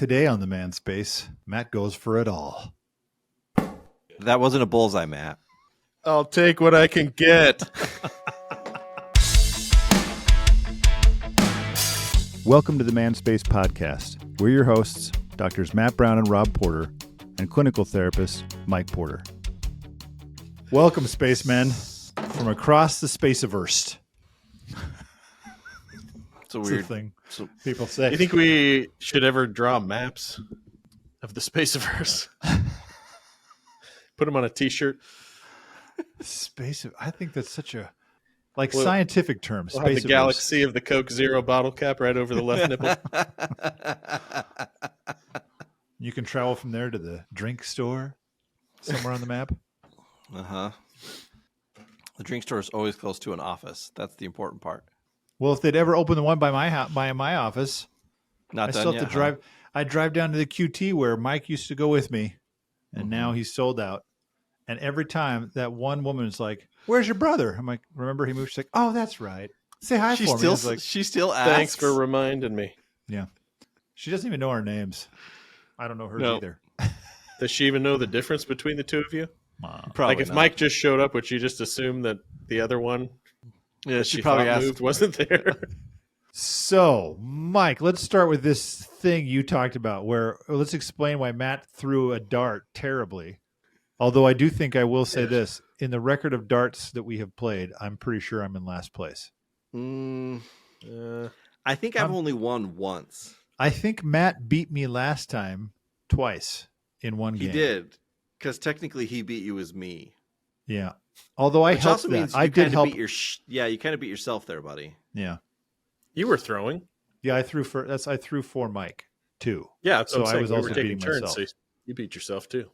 Today on the Manspace, Matt goes for it all. That wasn't a bullseye, Matt. I'll take what I can get. Welcome to the Manspace podcast. We're your hosts, Doctors Matt Brown and Rob Porter, and clinical therapist Mike Porter. Welcome, spacemen, from across the space-averse. It's a weird thing people say. You think we should ever draw maps of the space-averse? Put them on a T-shirt. I think that's such a scientific term. We'll have the galaxy of the Coke Zero bottle cap right over the left nipple. You can travel from there to the drink store somewhere on the map. Uh-huh. The drink store is always close to an office. That's the important part. Well, if they'd ever open the one by my office, Not I done still have yet, to drive. I drive down to the QT where Mike used to go with me, and now he's sold out. And every time that one woman is like, "Where's your brother?" I'm like, "Remember he moved?" She's like, "Oh, that's right. Say hi for me." Like, she still asks. Thanks for reminding me. yeah, she doesn't even know our names. I don't know hers either. Does she even know the difference between the two of you? Probably Like if not. Mike just showed up, would you just assume that the other one? Yeah, she probably thought asked. moved wasn't there. So, Mike, let's start with this thing you talked about. Let's explain why Matt threw a dart terribly. Although I do think I will say this. In the record of darts that we have played, I'm pretty sure I'm in last place. I think I've only won once. I think Matt beat me last time twice in one game. He did, because technically he beat you as me. Yeah. Although I Which helped also that. means I you did kind of help. beat you kind of beat yourself there, buddy. Yeah. You were throwing. Yeah, I threw for Mike too. Yeah, that's what I'm So I saying. was We also were taking beating turns, myself. so you beat yourself too.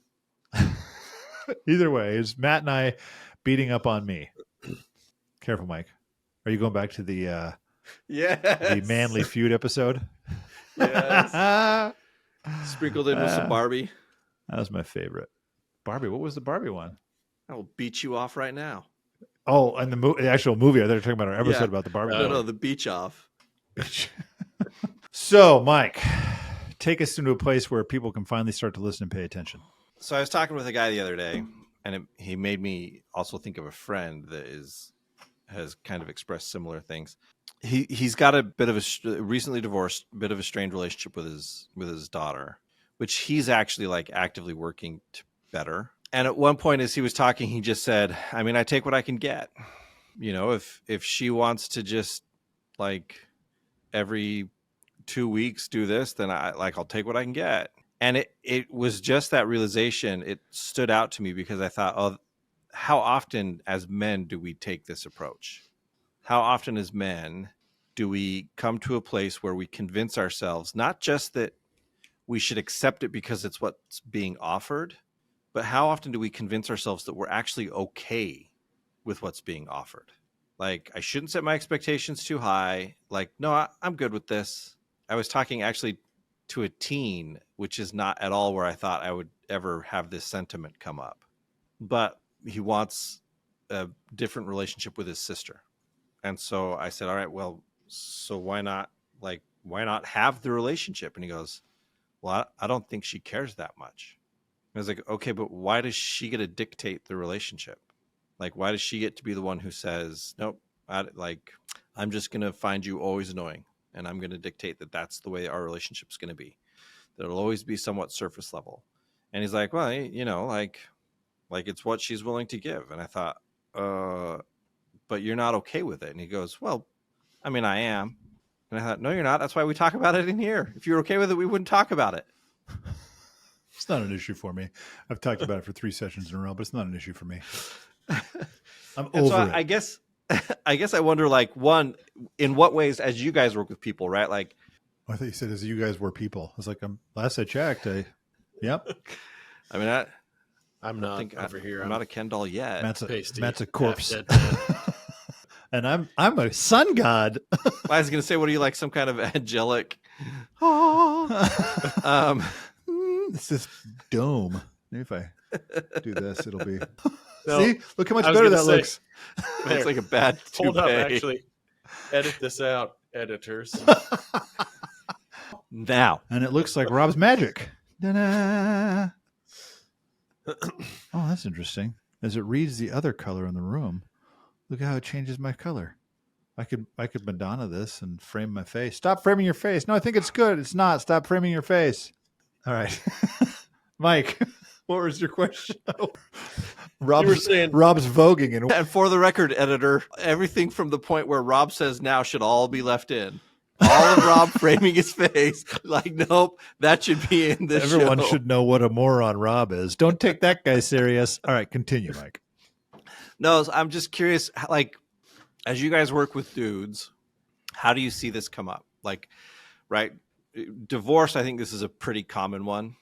Either way, it's Matt and I beating up on me. Careful, Mike. Are you going back to the Manly Feud episode? Yes. Sprinkled in with some Barbie. That was my favorite. Barbie. What was the Barbie one? I will beat you off right now. Oh, and the actual movie. I thought you were talking about our episode Yeah. about the Barbie. No, the beach off. So, Mike, take us into a place where people can finally start to listen and pay attention. So I was talking with a guy the other day, and he made me also think of a friend that has kind of expressed similar things. He's got a bit of a recently divorced, bit of a strained relationship with his daughter, which he's actually like actively working to better. And at one point, as he was talking, he just said, "I mean, I take what I can get. You know, if she wants to just like every 2 weeks do this, then I'll take what I can get." And it was just that realization. It stood out to me because I thought, oh, how often as men do we take this approach? How often as men do we come to a place where we convince ourselves, not just that we should accept it because it's what's being offered, but how often do we convince ourselves that we're actually okay with what's being offered? Like, I shouldn't set my expectations too high. Like, no, I'm good with this. I was talking actually to a teen, which is not at all where I thought I would ever have this sentiment come up. But he wants a different relationship with his sister. And so I said, all right, well, so why not have the relationship? And he goes, well, I don't think she cares that much. I was like, okay, but why does she get to dictate the relationship? Like, why does she get to be the one who says, nope, I'm just going to find you always annoying. And I'm going to dictate that that's the way our relationship's going to be. That it'll always be somewhat surface level. And he's like, well, you know, like it's what she's willing to give. And I thought, but you're not okay with it. And he goes, well, I mean, I am. And I thought, no, you're not. That's why we talk about it in here. If you're okay with it, we wouldn't talk about it. It's not an issue for me. I've talked about it for 3 sessions in a row, but it's not an issue for me. I'm over it. I guess I wonder, like, one, in what ways, as you guys work with people, right? Like, I thought you said as you guys were people. I was like, last I checked, yep. I mean, I'm not over here. I'm not a Ken doll yet. Matt's a corpse. And I'm a sun god. I was going to say, what are you, like, some kind of angelic? It's this dome. Maybe if I do this, it'll be. No, see, look how much better that looks. It's like a bad toupee. Hold up, actually. Edit this out, editors. Now. And it looks like Rob's magic. Ta-da! Oh, that's interesting. As it reads the other color in the room, look how it changes my color. I could Madonna this and frame my face. Stop framing your face. No, I think it's good. It's not. Stop framing your face. All right. Mike, what was your question? Rob's voguing. And for the record, editor, everything from the point where Rob says now should all be left in. All of Rob framing his face. Like, nope, that should be in this Everyone show. should know what a moron Rob is. Don't take that guy serious. All right, continue, Mike. No, I'm just curious, like, as you guys work with dudes, how do you see this come up? Like, right, divorce, I think this is a pretty common one.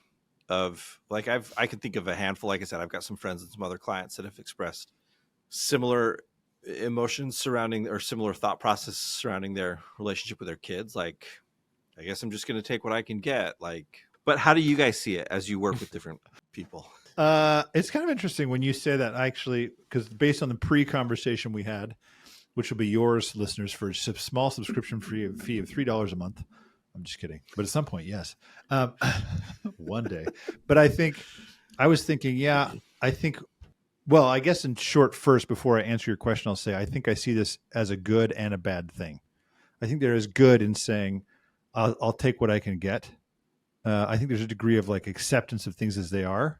Of like, I can think of a handful. Like I said, I've got some friends and some other clients that have expressed similar emotions surrounding or similar thought process surrounding their relationship with their kids. Like, I guess I'm just going to take what I can get. Like, but how do you guys see it as you work with different people? It's kind of interesting when you say that, actually, because based on the pre-conversation we had, which will be yours, listeners, for a small subscription fee of $3 a month. I'm just kidding. But at some point, yes. One day. But I was thinking, well, I guess in short, first, before I answer your question, I'll say, I think I see this as a good and a bad thing. I think there is good in saying, I'll take what I can get. I think there's a degree of like acceptance of things as they are,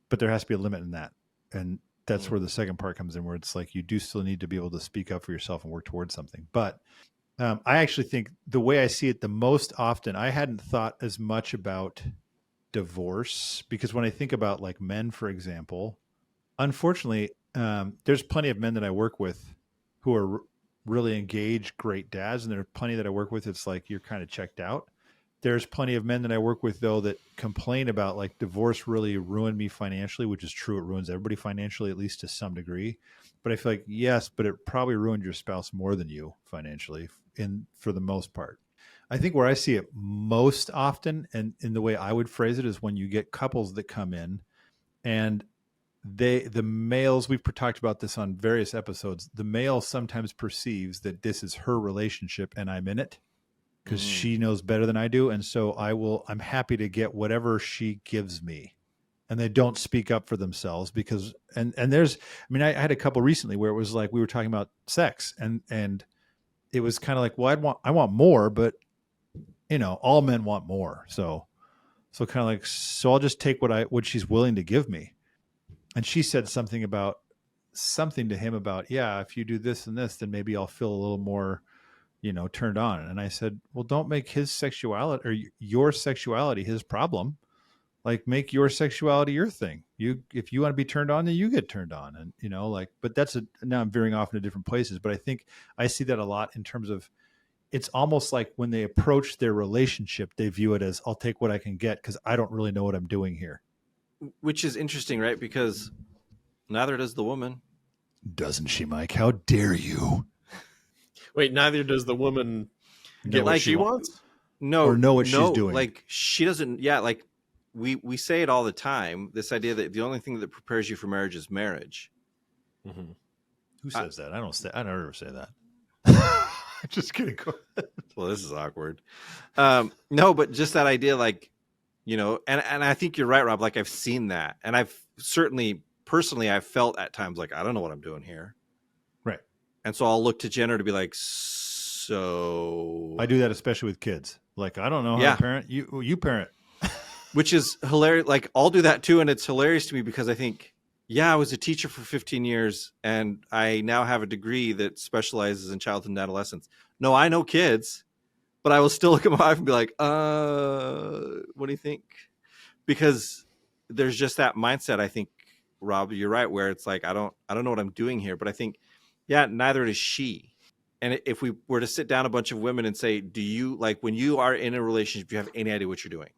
but there has to be a limit in that. And that's where the second part comes in, where it's like, you do still need to be able to speak up for yourself and work towards something. But I actually think the way I see it the most often, I hadn't thought as much about divorce, because when I think about like men, for example, unfortunately, there's plenty of men that I work with who are really engaged, great dads. And there are plenty that I work with. It's like, you're kind of checked out. There's plenty of men that I work with, though, that complain about like divorce really ruined me financially, which is true. It ruins everybody financially, at least to some degree. But I feel like, yes, but it probably ruined your spouse more than you financially for the most part. I think where I see it most often, and in the way I would phrase it, is when you get couples that come in and the males, we've talked about this on various episodes, the male sometimes perceives that this is her relationship and I'm in it because she knows better than I do. And so I'm happy to get whatever she gives me. And they don't speak up for themselves because, and there's, I mean, I had a couple recently where it was like, we were talking about sex and it was kind of like, well, I want more, but you know, all men want more. So kind of like, so I'll just take what she's willing to give me. And she said something to him about, yeah, if you do this and this, then maybe I'll feel a little more, you know, turned on. And I said, well, don't make his sexuality or your sexuality his problem. Like, make your sexuality your thing. If you want to be turned on, then you get turned on. And, you know, like, but now I'm veering off into different places, but I think I see that a lot in terms of, it's almost like when they approach their relationship, they view it as, I'll take what I can get because I don't really know what I'm doing here. Which is interesting, right? Because neither does the woman. Doesn't she, Mike? How dare you? Wait, neither does the woman get what she wants? No. Or know what she's doing. Like, she doesn't. Yeah, like we say it all the time. This idea that the only thing that prepares you for marriage is marriage. Mm-hmm. Who says that? I don't ever say that. Just kidding. Well, this is awkward. No, but just that idea, like, you know, and I think you're right, Rob. Like, I've seen that, and I've certainly personally, I've felt at times like, I don't know what I'm doing here. Right. And so I'll look to Jenner to be like, so I do that, especially with kids. Like, I don't know how to parent. You parent. Which is hilarious. Like, I'll do that too. And it's hilarious to me because I think, yeah, I was a teacher for 15 years and I now have a degree that specializes in childhood and adolescence. No, I know kids, but I will still look at my wife and be like, what do you think? Because there's just that mindset. I think, Rob, you're right, where it's like, I don't know what I'm doing here, but I think, yeah, neither does she. And if we were to sit down a bunch of women and say, do you, like, when you are in a relationship, do you have any idea what you're doing?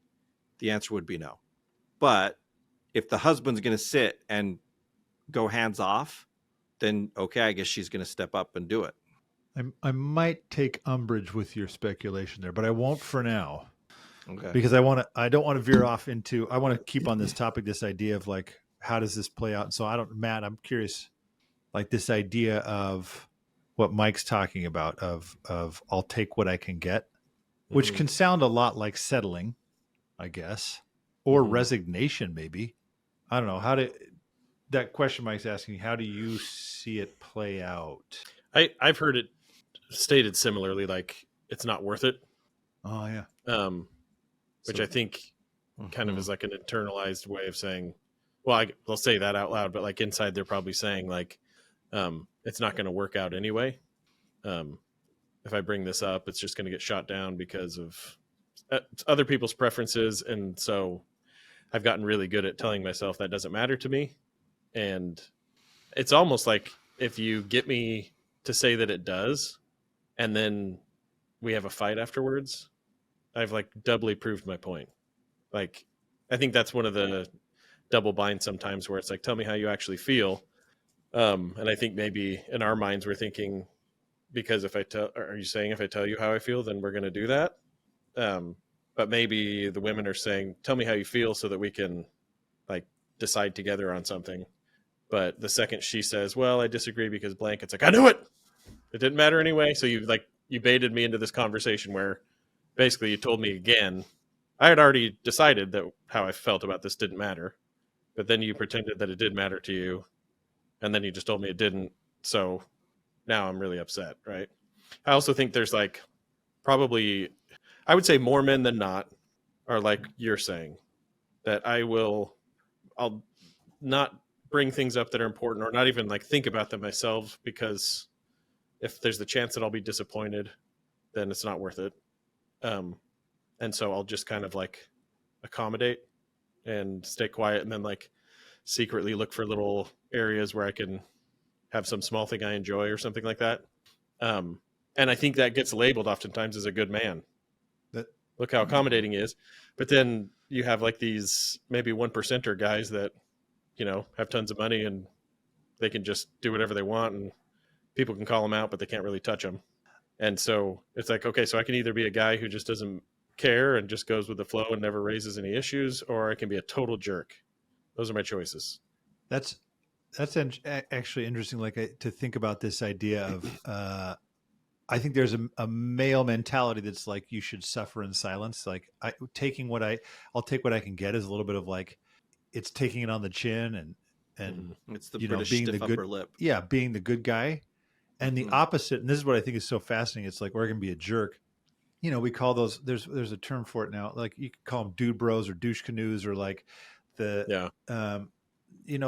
The answer would be no. But if the husband's going to sit and go hands off, then okay, I guess she's going to step up and do it. I might take umbrage with your speculation there, but I won't for now. Okay. Because I don't want to veer off into, I want to keep on this topic, this idea of like, how does this play out? And so Matt, I'm curious, like this idea of what Mike's talking about of I'll take what I can get. which Mhm. can sound a lot like settling, I guess, or Mhm. resignation, maybe. I don't know. That question Mike's asking, how do you see it play out? I've heard it stated similarly, like it's not worth it. Oh, yeah. Which So- I think kind of Mhm. is like an internalized way of saying, well, they'll say that out loud, but like inside they're probably saying like, it's not going to work out anyway. If I bring this up, it's just going to get shot down because of other people's preferences. And so I've gotten really good at telling myself that doesn't matter to me. And it's almost like if you get me to say that it does, and then we have a fight afterwards, I've like doubly proved my point. Like, I think that's one of the double binds sometimes where it's like, tell me how you actually feel. And I think maybe in our minds, we're thinking, because are you saying if I tell you how I feel, then we're going to do that? But maybe the women are saying, tell me how you feel so that we can like decide together on something. But the second she says, well, I disagree because blank, it's like, I knew it. It didn't matter anyway. So you baited me into this conversation where basically you told me again, I had already decided that how I felt about this didn't matter, but then you pretended that it did matter to you. And then you just told me it didn't. So now I'm really upset. Right. I also think there's like probably, I would say more men than not are like you're saying, that I'll not bring things up that are important or not even like think about them myself, because if there's the chance that I'll be disappointed, then it's not worth it. And so I'll just kind of like accommodate and stay quiet, and then like secretly look for little areas where I can have some small thing I enjoy or something like that. And I think that gets labeled oftentimes as a good man. That Look how accommodating he is. But then you have like these maybe 1%er guys that, have tons of money and they can just do whatever they want and people can call them out, but they can't really touch them. And so it's like, okay, so I can either be a guy who just doesn't care and just goes with the flow and never raises any issues, or I can be a total jerk. Those are my choices. That's actually interesting. Like to think about this idea of, I think there's a male mentality that's like you should suffer in silence. Like I'll take what I can get is a little bit of like it's taking it on the chin and It's the you know British being the stiff good upper lip. being the good guy. And the Mhm. opposite, and this is what I think is so fascinating. It's like we're gonna be a jerk. We call those. There's a term for it now. Like you could call them dude bros or douche canoes or like the Yeah.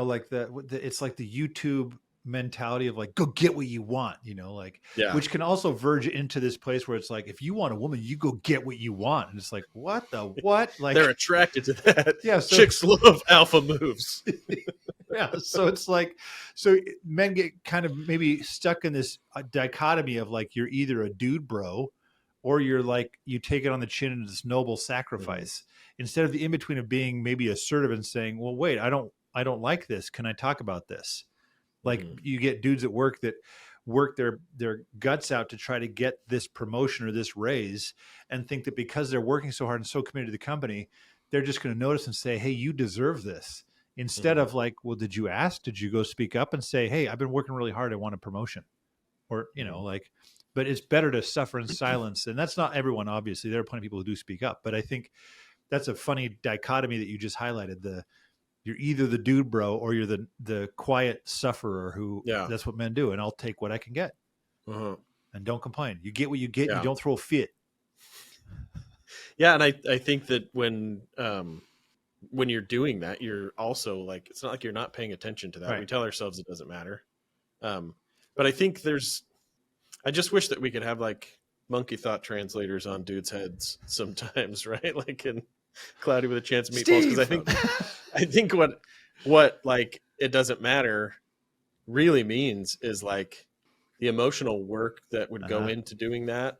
like it's like the YouTube mentality of like go get what you want, like Yeah. which can also verge into this place where it's like if you want a woman, you go get what you want, and it's like what like They're attracted to that. Yeah, so- Chicks love alpha moves. yeah, so it's like so men get kind of maybe stuck in this dichotomy of like you're either a dude bro or you're like you take it on the chin into this noble sacrifice instead of the in between of being maybe assertive and saying, well, wait, I don't like this, can I talk about this? Like you get dudes at work that work their guts out to try to get this promotion or this raise and think that because they're working so hard and so committed to the company, they're just going to notice and say, hey, you deserve this. Instead of like, well, did you ask? Did you go speak up and say, hey, I've been working really hard, I want a promotion? Or, like, but it's better to suffer in silence. And that's not everyone, obviously. There are plenty of people who do speak up. But I think that's a funny dichotomy that you just highlighted. You're either the dude bro or you're the quiet sufferer who that's what men do. And I'll take what I can get and don't complain. You get what you get. You don't throw a fit. Yeah. And I think that when you're doing that, you're also like, it's not like you're not paying attention to that. Right. We tell ourselves it doesn't matter. But I think I just wish that we could have like monkey thought translators on dudes' heads sometimes, right? Like in Cloudy with a Chance of Meatballs. Because I think what like it doesn't matter really means is like the emotional work that would go into doing that.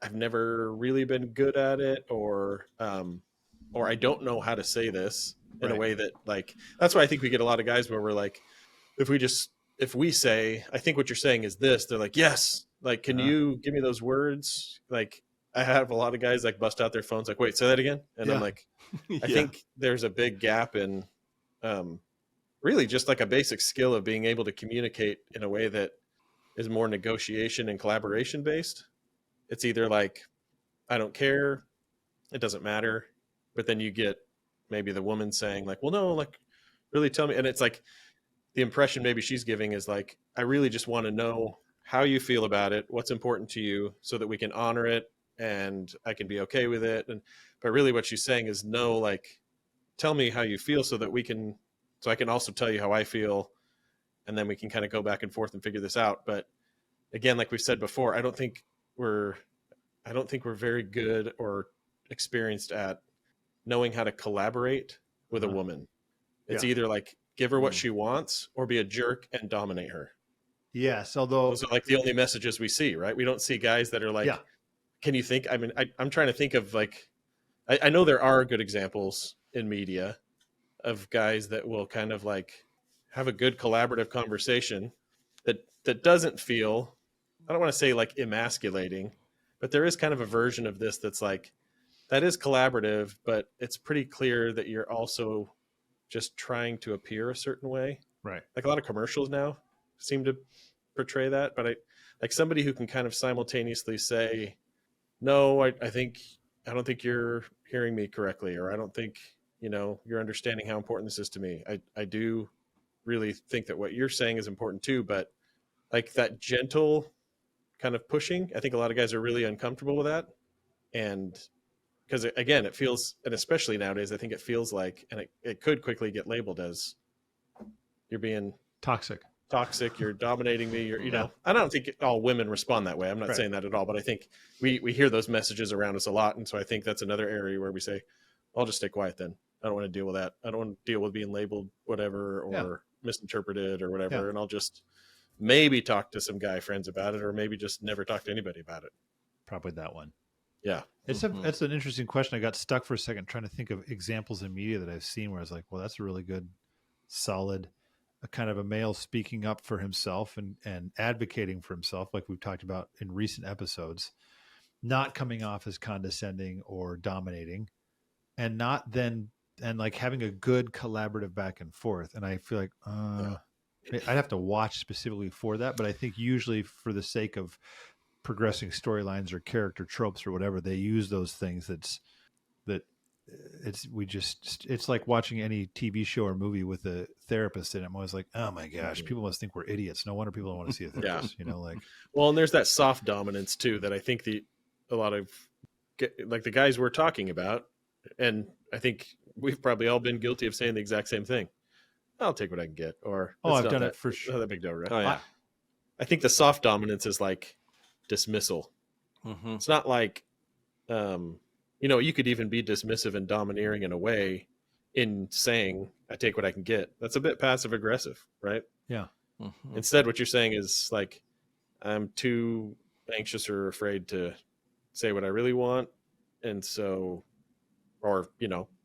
I've never really been good at it, or I don't know how to say this in a way that like, that's why I think we get a lot of guys where we're like, if we say, I think what you're saying is this, they're like, yes, like, can you give me those words? Like, I have a lot of guys like bust out their phones, like, wait, say that again. And I'm like, I think there's a big gap in really just like a basic skill of being able to communicate in a way that is more negotiation and collaboration based. It's either like I don't care. It doesn't matter. But then you get maybe the woman saying like, well, no, like really tell me. And it's like the impression maybe she's giving is like, I really just want to know how you feel about it, what's important to you so that we can honor it and I can be okay with it. And, but really what she's saying is no, like, tell me how you feel so that so I can also tell you how I feel. And then we can kind of go back and forth and figure this out. But again, like we've said before, I don't think we're very good or experienced at knowing how to collaborate with a woman. It's either like give her what she wants or be a jerk and dominate her. Yes, although Those are like the only messages we see, right? We don't see guys that are like, can you think? I mean, I'm trying to think of like, I know there are good examples in media of guys that will kind of like have a good collaborative conversation that doesn't feel, I don't want to say like emasculating, but there is kind of a version of this that's like, that is collaborative, but it's pretty clear that you're also just trying to appear a certain way. right. Like a lot of commercials now seem to portray that, but like somebody who can kind of simultaneously say, no, I don't think you're hearing me correctly, or I don't think, you're understanding how important this is to me. I do really think that what you're saying is important too, but like that gentle kind of pushing, I think a lot of guys are really uncomfortable with that. And because again, it feels, and especially nowadays, I think it feels like, and it could quickly get labeled as you're being Toxic. you're dominating me, I don't think all women respond that way. I'm not saying that at all, but I think we hear those messages around us a lot. And so I think that's another area where we say, I'll just stay quiet then. I don't want to deal with that. I don't want to deal with being labeled whatever or misinterpreted or whatever. Yeah. And I'll just maybe talk to some guy friends about it, or maybe just never talk to anybody about it. Probably that one. Yeah. That's an interesting question. I got stuck for a second trying to think of examples in media that I've seen where I was like, well, that's a really good, solid, a kind of a male speaking up for himself and advocating for himself, like we've talked about in recent episodes, not coming off as condescending or dominating, and not then, and like having a good collaborative back and forth. And I feel like, I'd have to watch specifically for that, but I think usually for the sake of progressing storylines or character tropes or whatever, they use those things. It's like watching any TV show or movie with a therapist in it. I'm always like, oh my gosh, people must think we're idiots. No wonder people don't want to see a therapist. Well, and there's that soft dominance too, that I think a lot of like the guys we're talking about, and I think we've probably all been guilty of saying the exact same thing. I'll take what I can get, or I've done it for sure. Not that big deal, right? Oh yeah. I think the soft dominance is like dismissal. Mm-hmm. It's not like, you could even be dismissive and domineering in a way in saying, I take what I can get. That's a bit passive aggressive, right? Yeah. Mm-hmm. Instead, what you're saying is like, I'm too anxious or afraid to say what I really want. And so, or,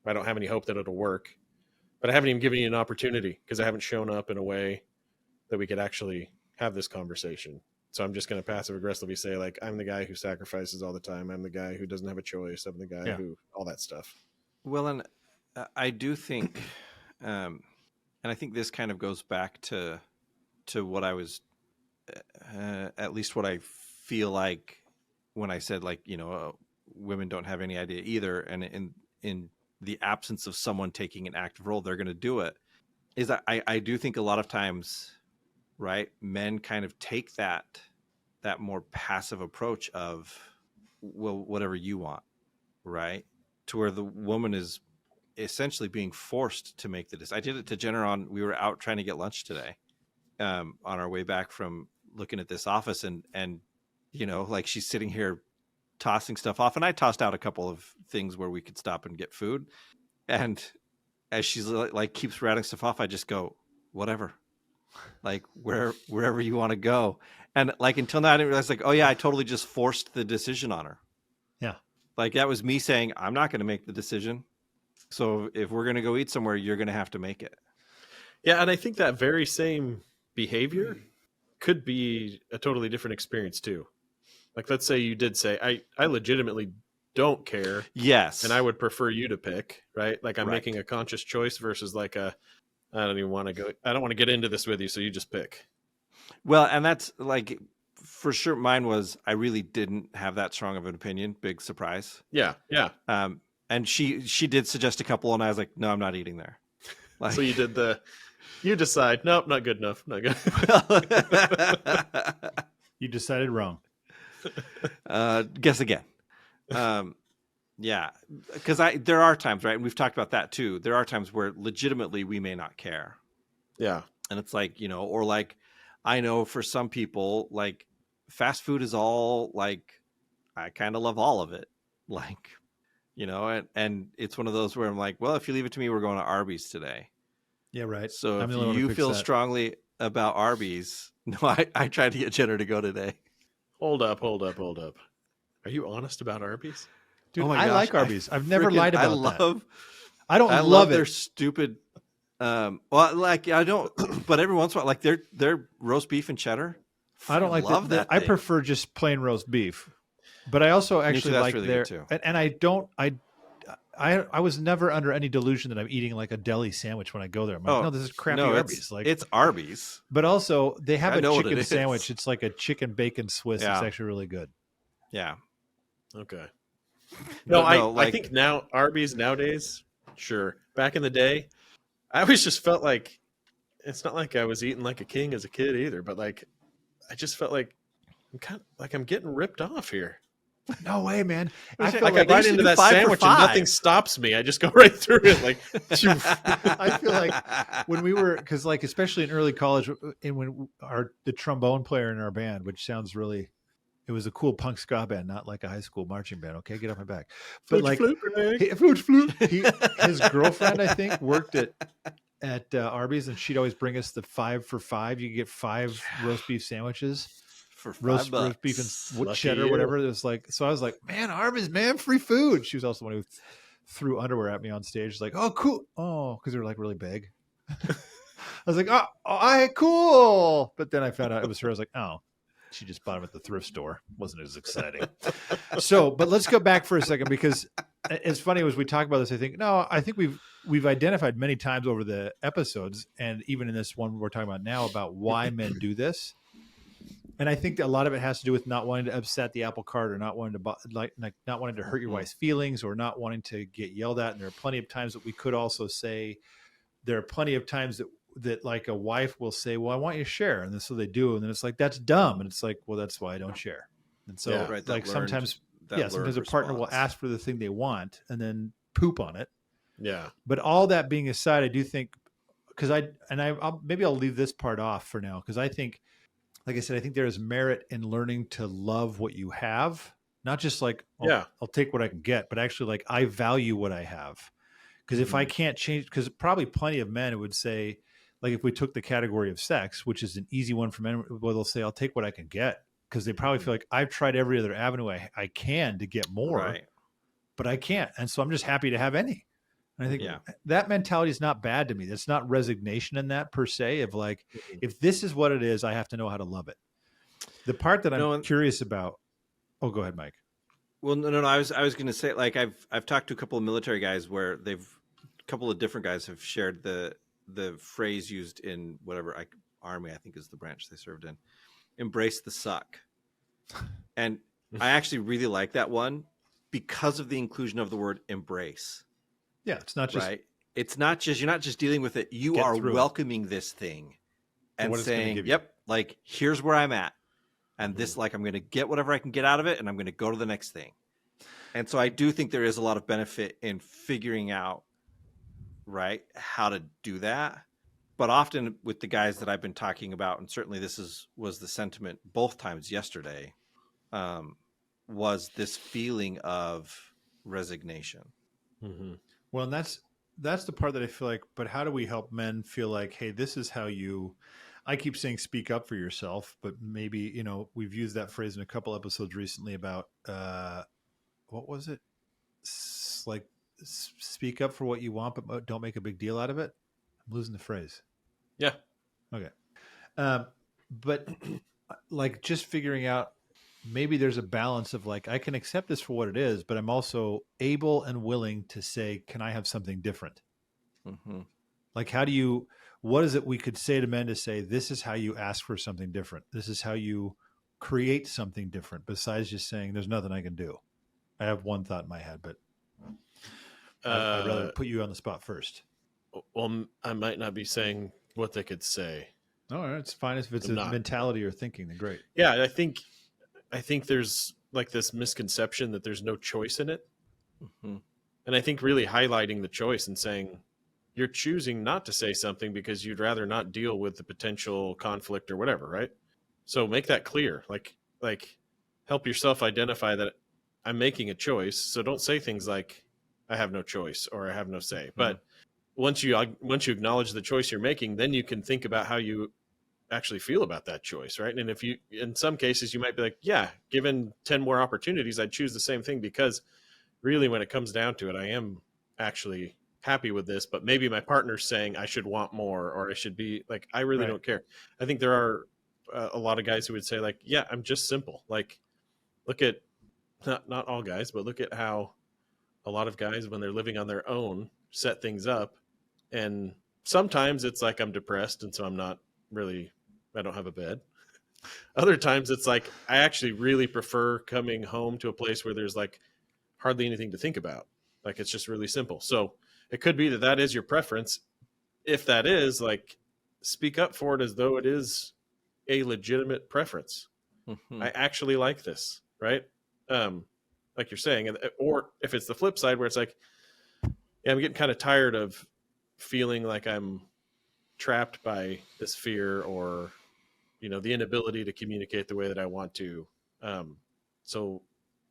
I don't have any hope that it'll work, but I haven't even given you an opportunity because I haven't shown up in a way that we could actually have this conversation. So I'm just going to passive aggressively say, like, I'm the guy who sacrifices all the time. I'm the guy who doesn't have a choice. I'm the guy who, all that stuff. Well, and I do think, and I think this kind of goes back to what I was, at least what I feel like when I said, like, women don't have any idea either. And in the absence of someone taking an active role, they're going to do it. Is that I do think a lot of times, right, men kind of take that more passive approach of, well, whatever you want, right, to where the woman is essentially being forced to make the decision. I did it to Jenner we were out trying to get lunch today, on our way back from looking at this office, and like she's sitting here tossing stuff off, and I tossed out a couple of things where we could stop and get food, and as she's like keeps rattling stuff off, I just go, whatever, like wherever you want to go. And like until now I didn't realize, like, oh yeah, I totally just forced the decision on her. Yeah. Like that was me saying, I'm not going to make the decision, so if we're going to go eat somewhere, you're going to have to make it. Yeah. And I think that very same behavior could be a totally different experience too. Like, let's say you did say, I legitimately don't care. Yes. And I would prefer you to pick, right? Like I'm Right. making a conscious choice versus like I don't want to get into this with you, so you just pick. Well, and that's like for sure, mine was I really didn't have that strong of an opinion. Big surprise. Yeah. And she did suggest a couple, and I was like, no, I'm not eating there. Like, So you decide, nope, not good enough. Not good. You decided wrong. Guess again. Yeah, because there are times, right? And we've talked about that too. There are times where legitimately we may not care. Yeah. And it's like, or like, I know for some people, like fast food is all like, I kind of love all of it. Like, and it's one of those where I'm like, well, if you leave it to me, we're going to Arby's today. Yeah, right. So I'm if the only one who you picks feel that. strongly about Arby's, no, I tried to get Jenner to go today. Hold up. Are you honest about Arby's? Dude, Oh my I gosh, like Arby's. I've never lied about that. I don't I love love it. their stupid. Well, like I don't, but every once in a while, like their roast beef and cheddar. I don't like love that. I thing. prefer just plain roast beef, but I also actually that's like really their. good too. And I don't. I was never under any delusion that I'm eating like a deli sandwich when I go there. I'm like, no, this is crappy Arby's. Like it's Arby's. But also they have I a know what chicken it is. sandwich. It's like a chicken bacon Swiss. Yeah. It's actually really good. Yeah. Okay. No, I think now Arby's nowadays, sure. Back in the day, I always just felt like it's not like I was eating like a king as a kid either, but like I just felt like I'm kind of like I'm getting ripped off here. No way, man. I feel like like I bite into that 5 for sandwich and 5. nothing stops me. I just go right through it. Like I feel like when we were, because like especially in early college, and when the trombone player in our band, which sounds really, it was a cool punk ska band, not like a high school marching band. Okay, get off my back. But like his girlfriend, I think, worked at Arby's, and she'd always bring us the 5 for 5. You get 5 roast beef sandwiches. For roast $5. beef and Lucky cheddar, you. whatever. It was like, so I was like, man, Arby's, man, free food. She was also the one who threw underwear at me on stage. She's like, oh, cool. Oh, because they were like really big. I was like, cool. But then I found out it was her. I was like, oh, she just bought them at the thrift store. Wasn't as exciting. So, but let's go back for a second, because it's funny as we talk about this. I think we've identified many times over the episodes, and even in this one we're talking about now, about why men do this. And I think that a lot of it has to do with not wanting to upset the apple cart, or not wanting to not wanting to hurt your wife's feelings, or not wanting to get yelled at. And there are plenty of times that we could also say, there are plenty of times that like a wife will say, well, I want you to share. And so they do. And then it's like, that's dumb. And it's like, well, that's why I don't share. And so Yeah, right, like sometimes a partner will response. ask for the thing they want and then poop on it. yeah. But all that being aside, I do think, because maybe I'll leave this part off for now, because I think, like I said, I think there is merit in learning to love what you have, not just like, I'll take what I can get, but actually like I value what I have. Because if I can't change, because probably plenty of men would say, like if we took the category of sex, which is an easy one for men, well, they'll say, I'll take what I can get. Because they probably feel like I've tried every other avenue I can to get more, Right. but I can't. And so I'm just happy to have any. And I think that mentality is not bad to me. There's not resignation in that per se, of like, if this is what it is, I have to know how to love it. The part that I'm curious about. Oh, go ahead, Mike. Well, no. I was going to say, like, I've talked to a couple of military guys where a couple of different guys have shared the phrase used in whatever army, I think is the branch they served in, embrace the suck. And I actually really like that one because of the inclusion of the word embrace. Yeah, it's not just right. It's not just, you're not just dealing with it. You are welcoming this thing and saying, yep, like, here's where I'm at. And this, like, I'm going to get whatever I can get out of it, and I'm going to go to the next thing. And so I do think there is a lot of benefit in figuring out, right, how to do that. But often with the guys that I've been talking about, and certainly this was the sentiment both times yesterday, was this feeling of resignation. Mm-hmm. Well, and that's the part that I feel like, but how do we help men feel like, hey, this is how I keep saying speak up for yourself, but maybe, we've used that phrase in a couple episodes recently about, what was it? Like, speak up for what you want, but don't make a big deal out of it. I'm losing the phrase. Yeah. Okay. But like just figuring out, maybe there's a balance of like, I can accept this for what it is, but I'm also able and willing to say, can I have something different? Mm-hmm. Like, what is it we could say to men to say, this is how you ask for something different. This is how you create something different besides just saying there's nothing I can do? I have one thought in my head, but I'd rather put you on the spot first. Well, I might not be saying what they could say. All right, it's fine if it's I'm a not. mentality or thinking. Then great. Yeah, I think there's like this misconception that there's no choice in it. Mhm. And I think really highlighting the choice and saying you're choosing not to say something because you'd rather not deal with the potential conflict or whatever, right? So make that clear. Like help yourself identify that I'm making a choice. So don't say things like I have no choice or I have no say. But once you acknowledge the choice you're making, then you can think about how you actually feel about that choice, right? And if you, in some cases, you might be like, yeah, given 10 more opportunities, I'd choose the same thing because really when it comes down to it, I am actually happy with this, but maybe my partner's saying I should want more or I should be like, I really don't care. I think there are a lot of guys who would say like, yeah, I'm just simple. Like, look at, not all guys, but look at how a lot of guys, when they're living on their own, set things up. And sometimes it's like I'm depressed and so I'm not really, I don't have a bed. Other times it's like I actually really prefer coming home to a place where there's like hardly anything to think about. Like it's just really simple. So it could be that that is your preference. If that is, like, speak up for it as though it is a legitimate preference. Mhm. I actually like this, right? Like you're saying, or if it's the flip side where it's like, yeah, I'm getting kind of tired of feeling like I'm trapped by this fear or, you know, the inability to communicate the way that I want to. So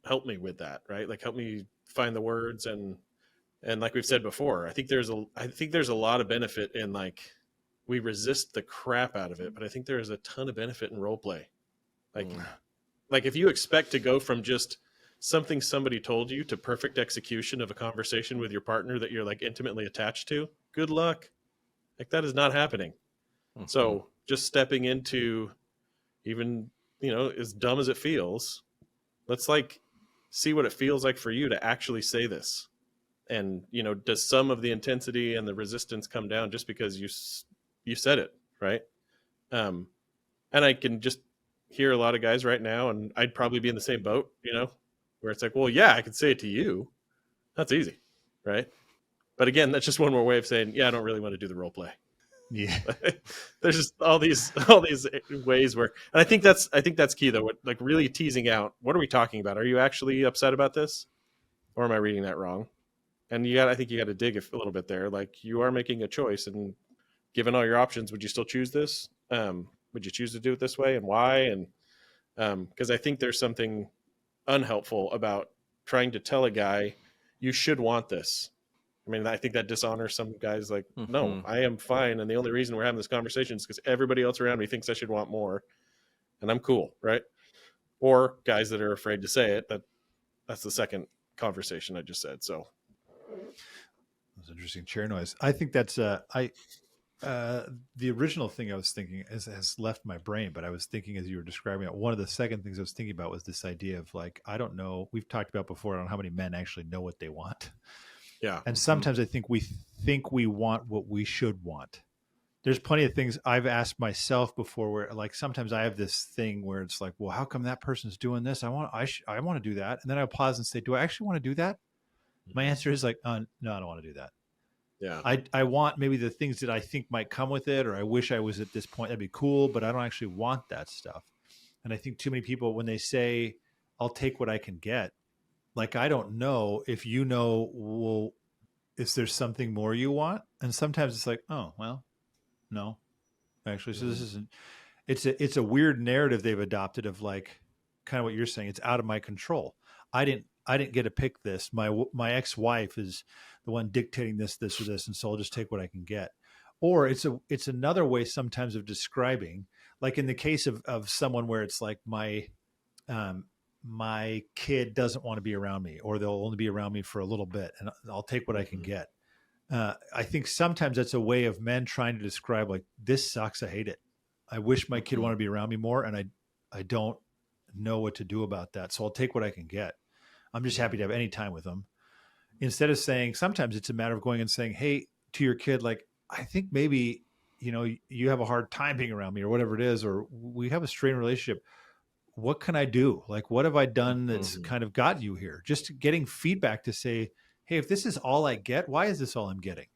help me with that, right? Like help me find the words and like we've said before, I think there's a lot of benefit in like we resist the crap out of it, but I think there is a ton of benefit in role play. Like if you expect to go from just something somebody told you to perfect execution of a conversation with your partner that you're like intimately attached to, good luck. Like that is not happening. Mhm. So just stepping into, even, you know, as dumb as it feels, let's like see what it feels like for you to actually say this. And, you know, does some of the intensity and the resistance come down just because you said it, right? And I can just hear a lot of guys right now, and I'd probably be in the same boat, you know, where it's like, well, yeah, I could say it to you. That's easy, right? But again, that's just one more way of saying, yeah, I don't really want to do the role play. Yeah. There's just all these ways where, and I think that's key though. Like really teasing out, what are we talking about? Are you actually upset about this, or am I reading that wrong? And I think you got to dig a little bit there. Like you are making a choice, and given all your options, would you still choose this? Would you choose to do it this way, and why? And because I think there's something unhelpful about trying to tell a guy you should want this. I mean, I think that dishonors some guys. Like, no, I am fine, and the only reason we're having this conversation is because everybody else around me thinks I should want more, and I'm cool, right? Or guys that are afraid to say it. That's the second conversation I just said. So. That's interesting chair noise. I think that's the original thing I was thinking has left my brain, but I was thinking as you were describing it, one of the second things I was thinking about was this idea of like, I don't know, we've talked about before on how many men actually know what they want. Yeah. And sometimes I think we want what we should want. There's plenty of things I've asked myself before where like sometimes I have this thing where it's like, well, how come that person's doing this? I want to do that. And then I pause and say, do I actually want to do that? My answer is like, no, I don't want to do that. Yeah. I want maybe the things that I think might come with it, or I wish I was at this point. That'd be cool, but I don't actually want that stuff. And I think too many people, when they say, I'll take what I can get, like, I don't know if you know, well, is there something more you want? And sometimes it's like, oh, well, no, actually. So this isn't, it's a weird narrative they've adopted of like, kind of what you're saying. It's out of my control. I didn't get to pick this. My ex-wife is the one dictating this, or this. And so I'll just take what I can get. Or it's another way sometimes of describing, like in the case of someone where it's like my kid doesn't want to be around me, or they'll only be around me for a little bit and I'll take what I can get. I think sometimes that's a way of men trying to describe like, this sucks. I hate it. I wish my kid wanted to be around me more. And I don't know what to do about that. So I'll take what I can get. I'm just happy to have any time with them. Instead of saying, sometimes it's a matter of going and saying, hey, to your kid, like, I think maybe, you know, you have a hard time being around me or whatever it is, or we have a strained relationship. what can I do? Like, what have I done that's Mhm. kind of got you here? Just getting feedback to say, hey, if this is all I get, why is this all I'm getting?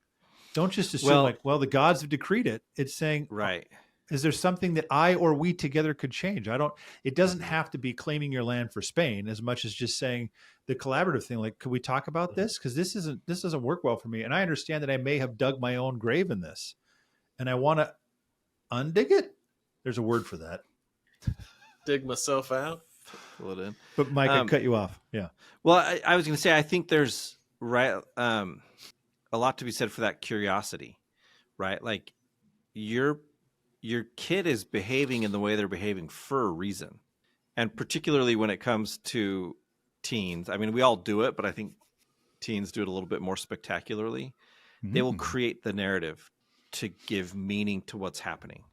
Don't just assume Well, like, well, the gods have decreed it. It's saying, right. is there something that I or we together could change? It doesn't Mhm. have to be claiming your land for Spain as much as just saying the collaborative thing. Like, could we talk about Mhm. this? Because this doesn't work well for me. And I understand that I may have dug my own grave in this and I want to undig it. There's a word for that. Dig myself out. Fill it in. But Mike, I Um, cut you off. Yeah. well, I was going to say, I think there's a lot to be said for that curiosity, right? Like your kid is behaving in the way they're behaving for a reason, and particularly when it comes to teens. I mean, we all do it, but I think teens do it a little bit more spectacularly. They will Mm. create the narrative to give meaning to what's happening.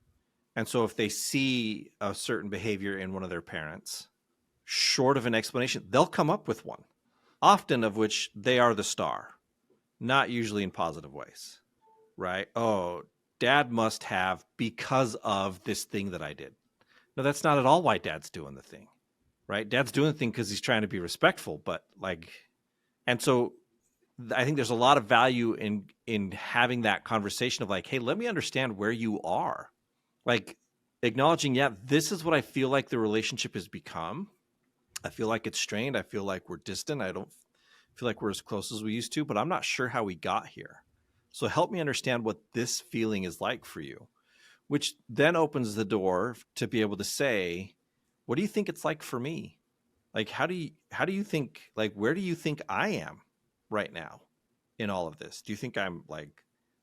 And so if they see a certain behavior in one of their parents, short of an explanation, they'll come up with one, often of which they are the star, not usually in positive ways, right? Oh, dad must have because of this thing that I did. No, that's not at all why dad's doing the thing, right? Dad's doing the thing because he's trying to be respectful, but like, and so I think there's a lot of value in having that conversation of like, hey, let me understand where you are. Like acknowledging, yeah, this is what I feel like the relationship has become. I feel like it's strained. I feel like we're distant. I don't feel like we're as close as we used to, but I'm not sure how we got here. So help me understand what this feeling is like for you, which then opens the door to be able to say, what do you think it's like for me? Like, how do you think, like, where do you think I am right now in all of this? Do you think I'm like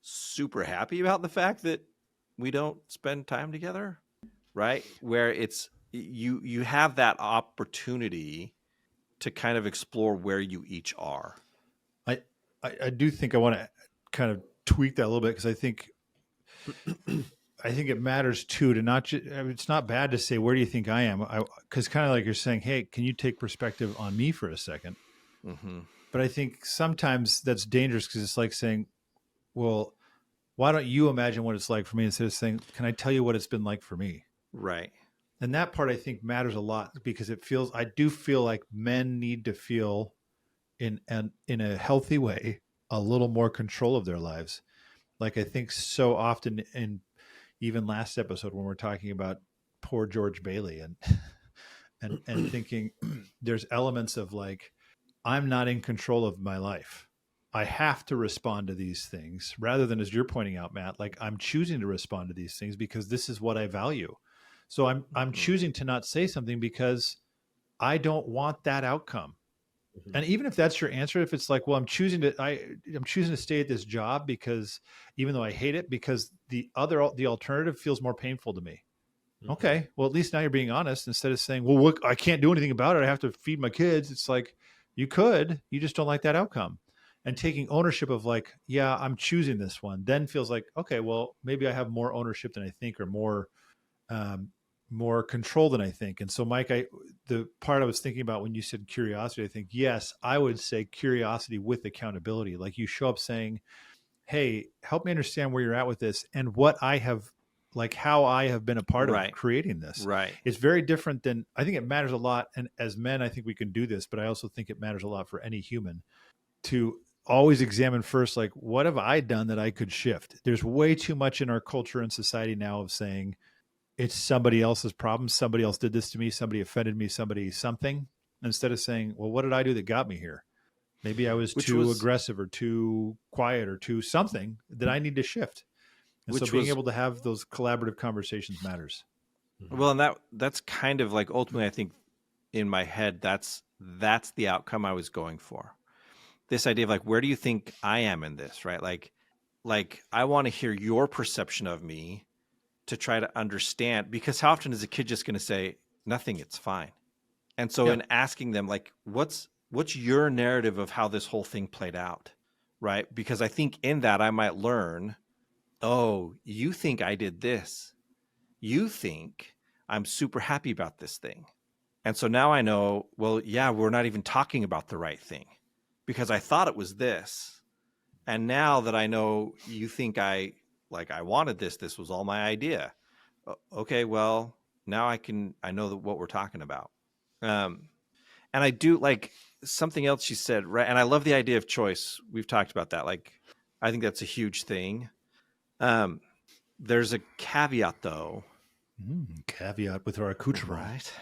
super happy about the fact that we don't spend time together? Right? Where it's you have that opportunity to kind of explore where you each are. I, I do think I want to kind of tweak that a little bit because I think it matters too to not just, it's not bad to say, where do you think I am? Because kind of like you're saying, hey, can you take perspective on me for a second? Mm-hmm. But I think sometimes that's dangerous because it's like saying, well, why don't you imagine what it's like for me instead of saying, can I tell you what it's been like for me? Right. And that part I think matters a lot because I do feel like men need to feel in a healthy way a little more control of their lives. Like I think so often in even last episode when we're talking about poor George Bailey and thinking there's elements of like I'm not in control of my life. I have to respond to these things rather than, as you're pointing out, Matt, like I'm choosing to respond to these things because this is what I value. So I'm Mm-hmm. choosing to not say something because I don't want that outcome. Mhm. And even if that's your answer, if it's like, well, I'm choosing to stay at this job because even though I hate it, because the alternative feels more painful to me. Mhm. Okay, well, at least now you're being honest instead of saying, well, look, I can't do anything about it. I have to feed my kids. It's like you just don't like that outcome. And taking ownership of like, yeah, I'm choosing this one, then feels like, okay, well, maybe I have more ownership than I think, or um, more control than I think. And so, Mike, the part I was thinking about when you said curiosity, I think, yes, I would say curiosity with accountability. Like you show up saying, hey, help me understand where you're at with this and what I have, like how I have been a part of Right. creating this. Right. It's very different than, I think it matters a lot. And as men, I think we can do this, but I also think it matters a lot for any human to always examine first, like, what have I done that I could shift? There's way too much in our culture and society now of saying, it's somebody else's problem. Somebody else did this to me. Somebody offended me. Somebody something. Instead of saying, well, what did I do that got me here? Maybe I was Which too was aggressive or too quiet or too something that I need to shift. And so which being was able to have those collaborative conversations matters. Mhm. well, and that's kind of like ultimately I think in my head that's the outcome I was going for. This idea of like, where do you think I am in this, right? Like I want to hear your perception of me to try to understand, because how often is a kid just going to say nothing, it's fine? And so Yeah. in asking them like, what's your narrative of how this whole thing played out, right? Because I think in that I might learn, oh, you think I did this, you think I'm super happy about this thing. And so now I know, well, yeah, we're not even talking about the right thing because I thought it was this. And now that I know you think I wanted this was all my idea. Okay, well, now I know what we're talking about. And I do like something else she said, right? And I love the idea of choice. We've talked about that. Like, I think that's a huge thing. There's a caveat though. Caveat with our accoutrement. Right.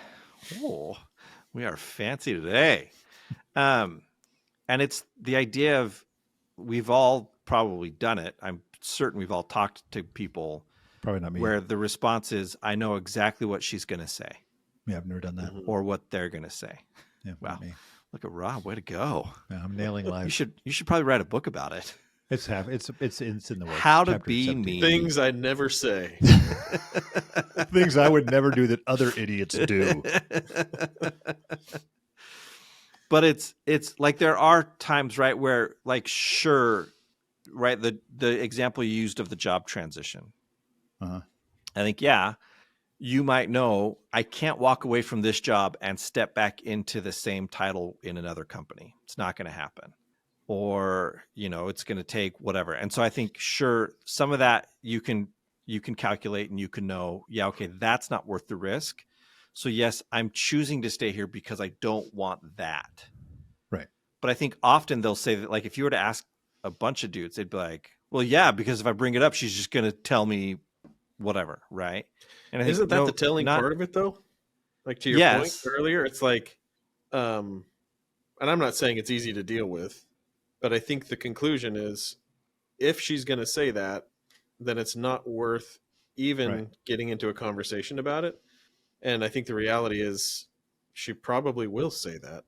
Oh, we are fancy today. And it's the idea of, we've all probably done it. I'm certain we've all talked to people Probably not me. where the response is, I know exactly what she's going to say. Yeah, I've never done that. Or what they're going to say. Yeah, Wow. not me. Look at Rob. Way to go. Yeah, I'm nailing life. You should probably write a book about it. It's in the works. How to Chapter be 17. me. Things I'd never say. Things I would never do that other idiots do. But it's like, there are times, right, where, like, sure, right, the example you used of the job transition. Uh-huh. I think, yeah, you might know, I can't walk away from this job and step back into the same title in another company. It's not going to happen. Or, it's going to take whatever. And so I think, sure, some of that you can calculate and you can know, yeah, okay, that's not worth the risk. So yes, I'm choosing to stay here because I don't want that. Right. But I think often they'll say that, like, if you were to ask a bunch of dudes, they'd be like, well, yeah, because if I bring it up, she's just going to tell me whatever. Right. And I think, Isn't that the telling part of it though? Like, to your point earlier, it's like, and I'm not saying it's easy to deal with, but I think the conclusion is, if she's going to say that, then it's not worth even getting into a conversation about it. And I think the reality is, she probably will say that,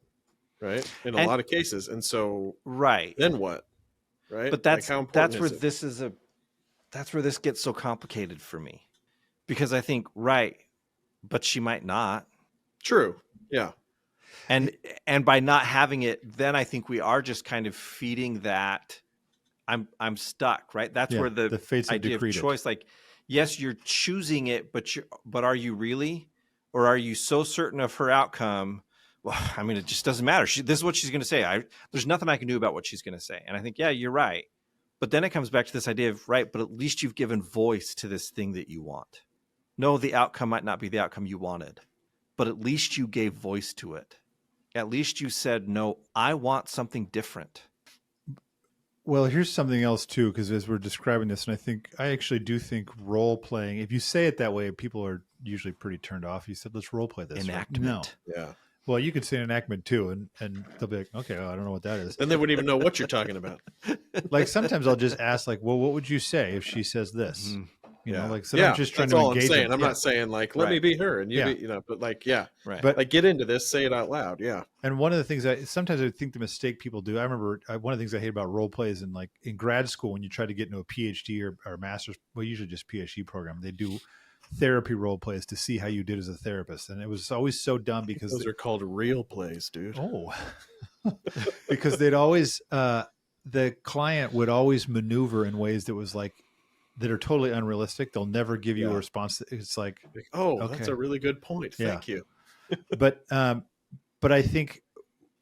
right? In a lot of cases. And so, then what? Right. But that's where that's where this gets so complicated for me, because I think, but she might not. True. Yeah. And by not having it, then I think we are just kind of feeding that I'm stuck, right? That's where the fates idea of choice, like, yes, you're choosing it, but are you really? Or are you so certain of her outcome? Well, I mean, it just doesn't matter. This is what she's going to say. There's nothing I can do about what she's going to say. And I think, yeah, you're right. But then it comes back to this idea of, but at least you've given voice to this thing that you want. No, the outcome might not be the outcome you wanted, but at least you gave voice to it. At least you said, no, I want something different. Well, here's something else too, because as we're describing this, and I actually do think role playing, if you say it that way, people are usually pretty turned off. You said, let's role play this. Enactment. Right? No. Yeah. Well, you could say enactment too, and they'll be like, okay, well, I don't know what that is. Then they wouldn't even know what you're talking about. Like, sometimes I'll just ask, like, well, what would you say if she says this? Mm-hmm. You know, like, so I'm just trying to engage. I'm saying. I'm not saying, like, let me be her and you be, but like, but like, get into this, say it out loud. Yeah. And one of the things sometimes I think the mistake people do, I remember one of the things I hate about role plays, and like in grad school, when you try to get into a PhD or master's, well, usually just PhD program, they do therapy role plays to see how you did as a therapist. And it was always so dumb because those are called real plays, dude. Oh, because they'd always, the client would always maneuver in ways that was like, that are totally unrealistic. They'll never give you a response. It's like, oh, okay, that's a really good point. Thank you. But I think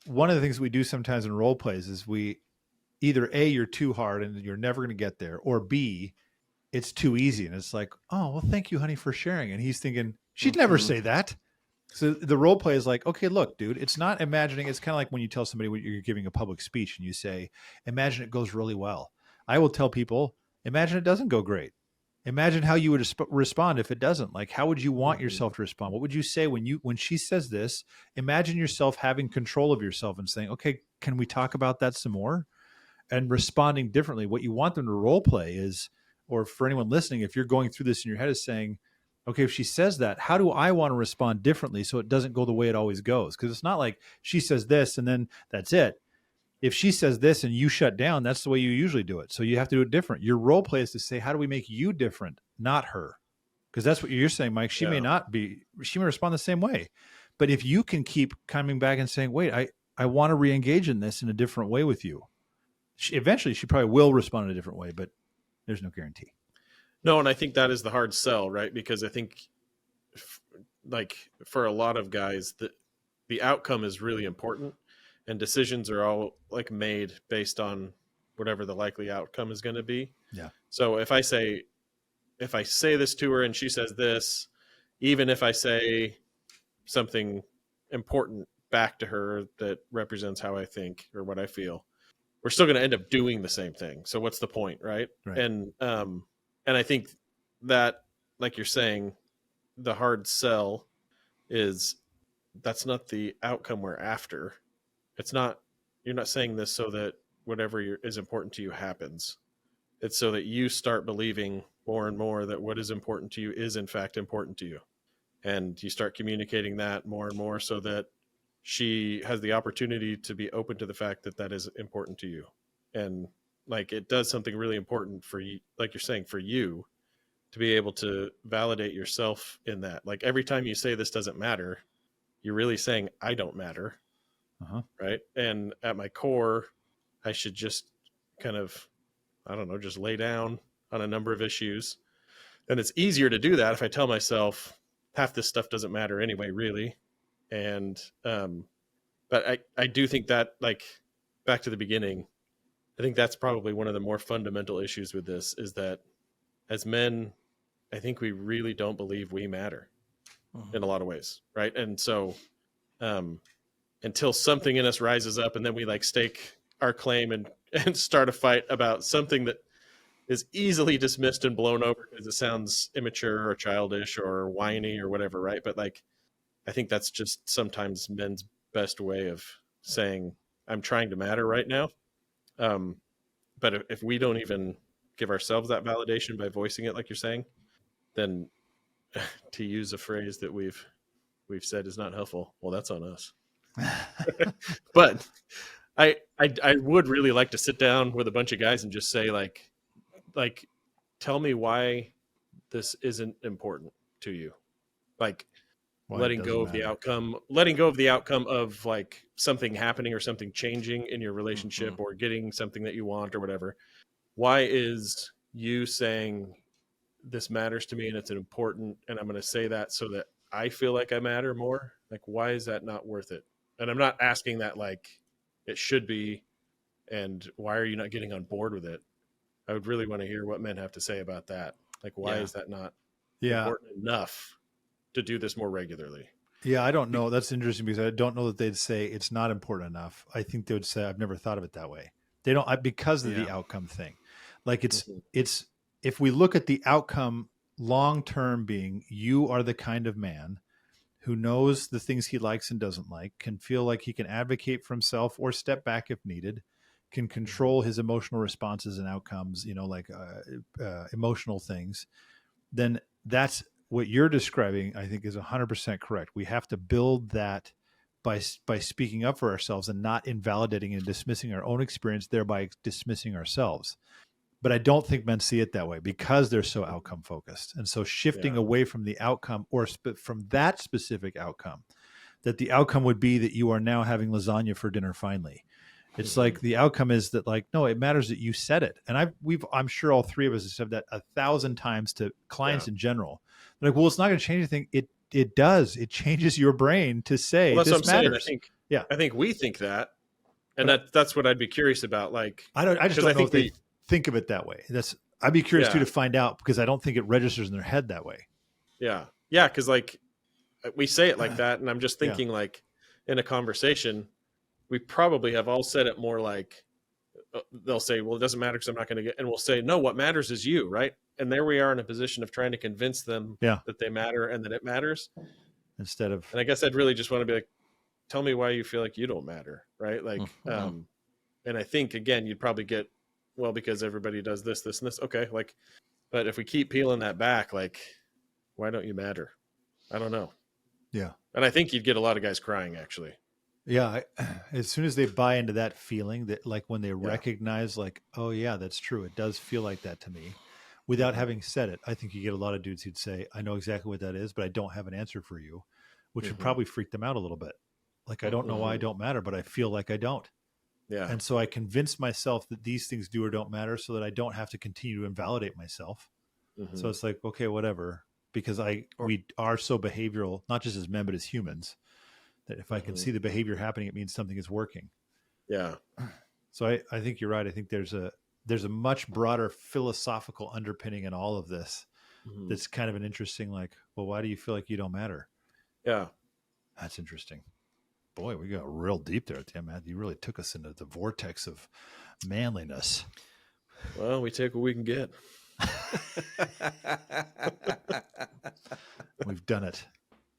one of the things we do sometimes in role plays is we either A, you're too hard and you're never going to get there, or B, it's too easy. And it's like, oh, well, thank you, honey, for sharing. And he's thinking, she'd never say that. So the role play is like, okay, look, dude, it's not imagining. It's kind of like when you tell somebody when you're giving a public speech and you say, imagine it goes really well. I will tell people, imagine it doesn't go great. Imagine how you would respond if it doesn't. Like, how would you want yourself to respond? What would you say when she says this? Imagine yourself having control of yourself and saying, okay, can we talk about that some more? And responding differently. What you want them to role play is, or for anyone listening, if you're going through this in your head, is saying, okay, if she says that, how do I want to respond differently so it doesn't go the way it always goes? Because it's not like she says this and then that's it. If she says this and you shut down, that's the way you usually do it. So you have to do it different. Your role play is to say, how do we make you different, not her? Because that's what you're saying, Mike. She may not be, she may respond the same way. But if you can keep coming back and saying, wait, I want to re-engage in this in a different way with you. Eventually, she probably will respond in a different way, but there's no guarantee. No, and I think that is the hard sell, right? Because I think, like, for a lot of guys, the outcome is really important. And decisions are all like made based on whatever the likely outcome is going to be. Yeah. So if I say this to her and she says this, even if I say something important back to her that represents how I think or what I feel, we're still going to end up doing the same thing. So what's the point, right? Right. And I think that, like you're saying, the hard sell is that's not the outcome we're after. It's not, you're not saying this so that whatever is important to you happens. It's so that you start believing more and more that what is important to you is in fact important to you. And you start communicating that more and more so that she has the opportunity to be open to the fact that that is important to you. And like, it does something really important for you, like you're saying, for you to be able to validate yourself in that. Like, every time you say this doesn't matter, you're really saying I don't matter. Uh-huh. Right. And at my core, I should just kind of, I don't know, just lay down on a number of issues. And it's easier to do that if I tell myself half this stuff doesn't matter anyway, really. And but I do think that, like, back to the beginning, I think that's probably one of the more fundamental issues with this, is that as men, I think we really don't believe we matter in a lot of ways, right? And so until something in us rises up and then we like stake our claim and start a fight about something that is easily dismissed and blown over because it sounds immature or childish or whiny or whatever, right? But like, I think that's just sometimes men's best way of saying, I'm trying to matter right now. But if we don't even give ourselves that validation by voicing it, like you're saying, then to use a phrase that we've said is not helpful, well, that's on us. But I would really like to sit down with a bunch of guys and just say, like, tell me why this isn't important to you. Like, letting go of the outcome of like something happening or something changing in your relationship or getting something that you want or whatever. Why is you saying this matters to me and it's important, and I'm going to say that so that I feel like I matter more? Like, why is that not worth it? And I'm not asking that like it should be, and why are you not getting on board with it? I would really want to hear what men have to say about that. Like, why is that not important enough to do this more regularly? Yeah, I don't know. That's interesting, because I don't know that they'd say it's not important enough. I think they would say, I've never thought of it that way. They don't, because of the outcome thing. Like, it's if we look at the outcome long-term being, you are the kind of man who knows the things he likes and doesn't like, can feel like he can advocate for himself or step back if needed, can control his emotional responses and outcomes, like emotional things, then that's what you're describing, I think, is 100% correct. We have to build that by speaking up for ourselves and not invalidating and dismissing our own experience, thereby dismissing ourselves. But I don't think men see it that way because they're so outcome focused. And so shifting away from the outcome, or from that specific outcome, that the outcome would be that you are now having lasagna for dinner finally. It's like the outcome is that, like, no, it matters that you said it. And I'm sure all three of us have said that 1,000 times to clients in general. They're like, well, it's not going to change anything. It does. It changes your brain to say, well, that's this what I'm matters. Saying. I think we think that, and that's what I'd be curious about. Like, I just don't know if they think of it that way. I'd be curious too to find out, because I don't think it registers in their head that way. Yeah. Because like we say it like that, and I'm just thinking like in a conversation, we probably have all said it more like, they'll say, well, it doesn't matter because I'm not going to get, and we'll say, no, what matters is you, right? And there we are in a position of trying to convince them that they matter and that it matters. Instead of, and I guess I'd really just want to be like, tell me why you feel like you don't matter, right? Like, and I think, again, you'd probably get, well, because everybody does this, this, and this. Okay, like, but if we keep peeling that back, like, why don't you matter? I don't know. Yeah. And I think you'd get a lot of guys crying, actually. Yeah. As soon as they buy into that feeling, that like when they recognize, like, oh yeah, that's true, it does feel like that to me, without having said it, I think you get a lot of dudes who'd say, I know exactly what that is, but I don't have an answer for you, which would probably freak them out a little bit. Like, I don't know why I don't matter, but I feel like I don't. Yeah. And so I convince myself that these things do or don't matter, so that I don't have to continue to invalidate myself. So it's like, okay, whatever, because we are so behavioral, not just as men, but as humans, that if I can see the behavior happening, it means something is working. Yeah. So I think you're right. I think there's a much broader philosophical underpinning in all of this Mhm. That's kind of an interesting, like, well, why do you feel like you don't matter? Yeah. That's interesting. Boy, we got real deep there, Tim. Man, you really took us into the vortex of manliness. Well, we take what we can get. We've done it.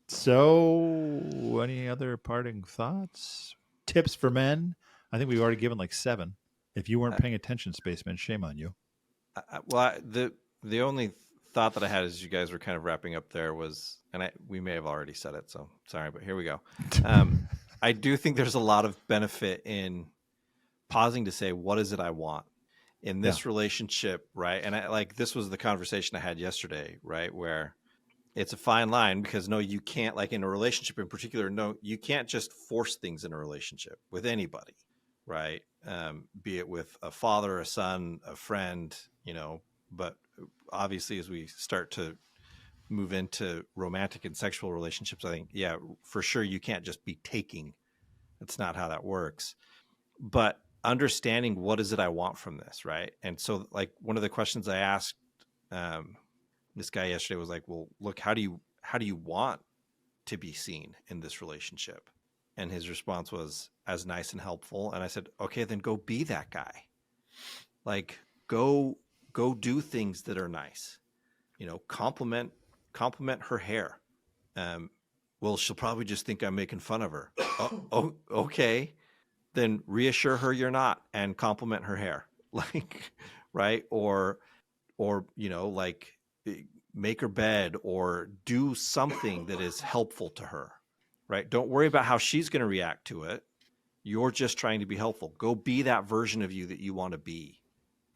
So, any other parting thoughts? Tips for men? I think we've already given like 7. If you weren't paying attention, Spaceman, shame on you. The only thought that I had as you guys were kind of wrapping up there was, and we may have already said it, so sorry, but here we go. I do think there's a lot of benefit in pausing to say, what is it I want in this relationship, right? And this was the conversation I had yesterday, right, where it's a fine line, because no, you can't, like in a relationship in particular, no, you can't just force things in a relationship with anybody, right? Be it with a father, a son, a friend, but obviously as we start to move into romantic and sexual relationships, I think, yeah, for sure, you can't just be taking. That's not how that works. But understanding, what is it I want from this, right? And so, like, one of the questions I asked this guy yesterday was like, well, look, how do you want to be seen in this relationship? And his response was, as nice and helpful. And I said, okay, then go be that guy. Like, go do things that are nice. Compliment her hair. Well, she'll probably just think I'm making fun of her. Oh, okay. Then reassure her you're not, and compliment her hair. Like, right? Or like, make her bed or do something that is helpful to her, right? Don't worry about how she's going to react to it. You're just trying to be helpful. Go be that version of you that you want to be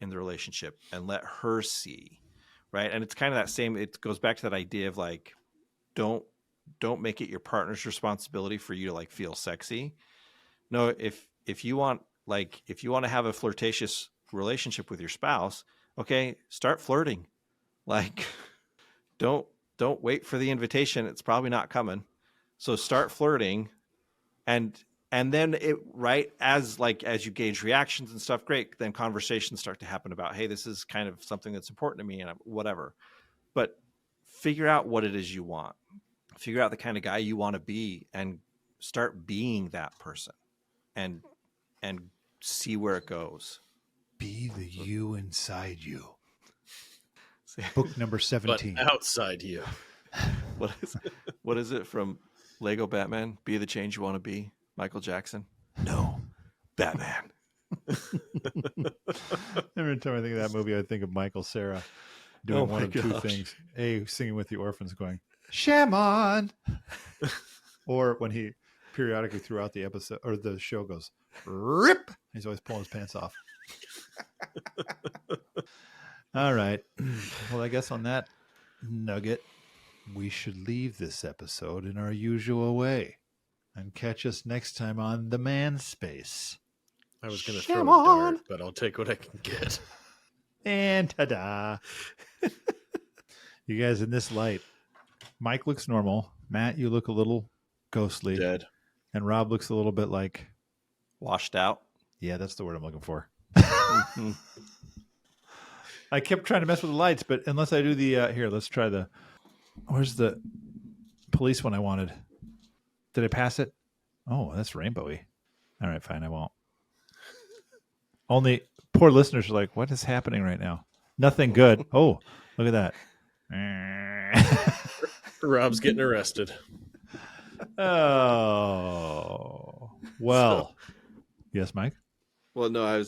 in the relationship, and let her see, right? And it's kind of that same, it goes back to that idea of like, don't make it your partner's responsibility for you to like feel sexy. No, if you want to have a flirtatious relationship with your spouse, okay, start flirting. Like, don't wait for the invitation. It's probably not coming. So start flirting, and then it, right, as you gauge reactions and stuff, great. Then conversations start to happen about, hey, this is kind of something that's important to me, and whatever. But figure out what it is you want. Figure out the kind of guy you want to be, and start being that person, and see where it goes. Be the you inside you. Book number 17. But outside you. What is it from Lego Batman? Be the change you want to be. Michael Jackson. No, Batman. Every time I think of that movie, I think of Michael Cera doing one of two gosh. things: A, singing with the orphans, going "Shaman," or when he periodically throughout the episode or the show goes "Rip." He's always pulling his pants off. All right. Well, I guess on that nugget, we should leave this episode in our usual way and catch us next time on the Manspace. I was going to throw a dart, but I'll take what I can get. And ta-da. You guys, in this light, Mike looks normal. Matt, you look a little ghostly. Dead. And Rob looks a little bit like... washed out. Yeah, that's the word I'm looking for. Mm-hmm. I kept trying to mess with the lights, but unless I do the... here, let's try the... Where's the police one I wanted? Did I pass it? Oh, that's rainbowy. All right, fine, I won't. Only poor listeners are like, what is happening right now? Nothing good. Oh, look at that. Rob's getting arrested. Oh, well. Yes, Mike? Well, no,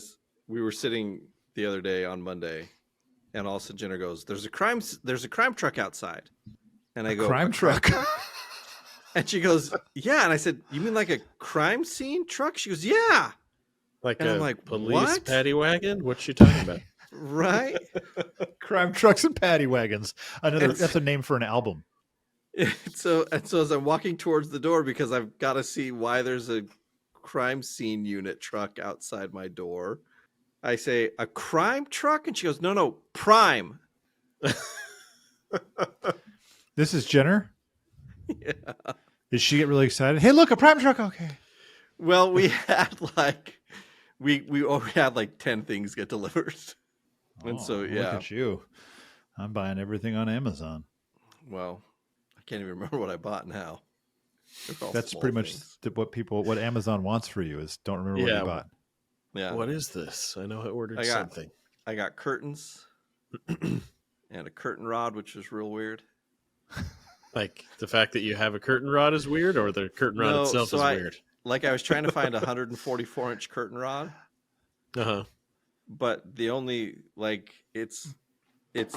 we were sitting the other day on Monday, and all of a sudden Jenner goes, there's a crime truck outside. And I go, crime truck? And she goes, yeah. And I said, you mean like a crime scene truck? She goes, yeah. Like and a I'm like, police what? paddy wagon? What's she talking about? Right? Crime trucks and paddy wagons. That's a name for an album. So as I'm walking towards the door, because I've got to see why there's a crime scene unit truck outside my door, I say, a crime truck? And she goes, no, prime. This is Jenner? Yeah. Did she get really excited? Hey, look, a prime truck. Okay. Well, we had we had like 10 things get delivered. And so, yeah. Look at you. I'm buying everything on Amazon. Well, I can't even remember what I bought now. That's pretty much what Amazon wants for you is don't remember what you bought. Yeah. What is this? I know I ordered something. I got curtains and a curtain rod, which is real weird. Like the fact that you have a curtain rod is weird, or the curtain rod itself is weird? Like I was trying to find a 144-inch curtain rod. Uh-huh. But the only it's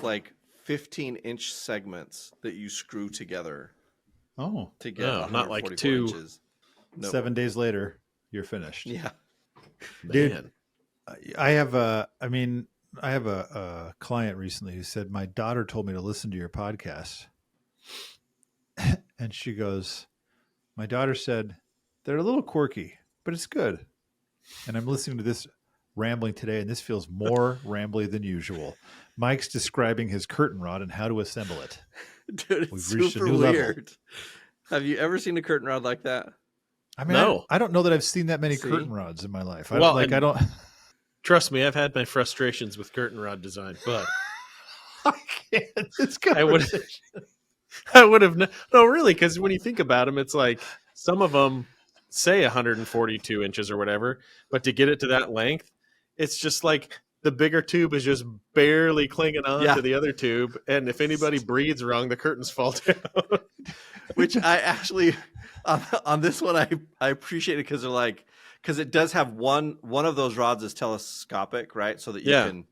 like 15-inch segments that you screw together. Oh, to get not like 144 two. inches. No. 7 days later, you're finished. Yeah, dude. Man. I have a client recently who said my daughter told me to listen to your podcast, and she goes, "My daughter said they're a little quirky, but it's good." And I'm listening to this rambling today, and this feels more rambly than usual. Mike's describing his curtain rod and how to assemble it. dude, it's We've reached a super new level. weird. Have you ever seen a curtain rod like that? I mean, No. I don't know that I've seen that many See? curtain rods in my life. I Well, don't. Trust me, I've had my frustrations with curtain rod design, but I can't. It's I would have no, really, because when you think about them, it's like some of them say 142 inches or whatever, but to get it to that length, it's just like the bigger tube is just barely clinging on to the other tube, and if anybody breathes wrong, the curtains fall down. Which I actually on this one I appreciate it because it does have one of those rods is telescopic, right? So that you can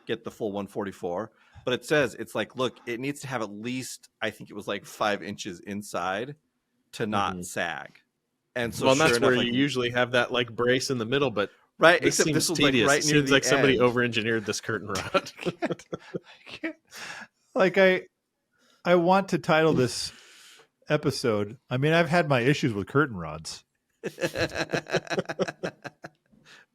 get the full 144. But it says it's like, look, it needs to have at least, I think it was like 5 inches inside to not sag. And so that's where you usually have that like brace in the middle, but right, this except this seems was tedious. like right It near seems the like somebody end. over-engineered this curtain rod. I can't. Like I want to title this episode. I mean, I've had my issues with curtain rods.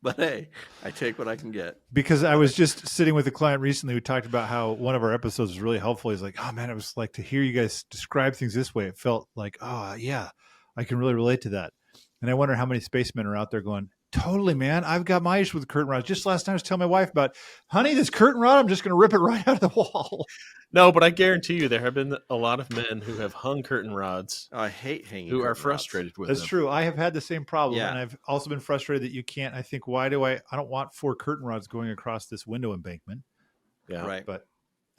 But hey, I take what I can get. Because I was just sitting with a client recently who talked about how one of our episodes was really helpful. He's like, "Oh man, it was like to hear you guys describe things this way. It felt like, oh yeah, I can really relate to that." And I wonder how many spacemen are out there going, "Totally, man. I've got my issue with curtain rods. Just last night I was telling my wife about, honey, this curtain rod, I'm just going to rip it right out of the wall." No, but I guarantee you there have been a lot of men who have hung curtain rods Oh, I hate hanging. who are curtain rods. frustrated with That's them. true. I have had the same problem, Yeah. and I've also been frustrated that you can't. I think, why do I don't want 4 curtain rods going across this window embankment, Yeah. Right.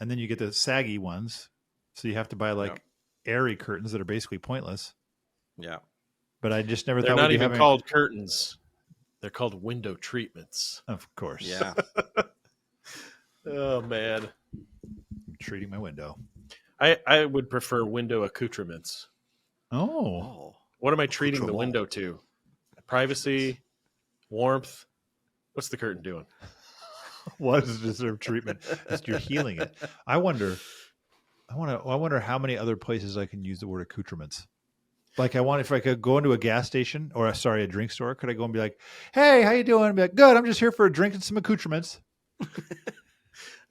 and then you get the saggy ones, so you have to buy like airy curtains that are basically pointless. Yeah. But I just never They're thought not we'd be even having. called curtains. They're called window treatments. Of course, Yeah. Oh, man. I'm treating my window. I would prefer window accoutrements. Oh, Oh. What am I treating the Accoutrement. window to? Privacy, warmth. What's the curtain doing? what does it deserve treatment? Just you're healing it. I wonder how many other places I can use the word accoutrements. Like if I could go into a gas station or a drink store, could I go and be like, "Hey, how you doing?" And be like, "Good. I'm just here for a drink and some accoutrements."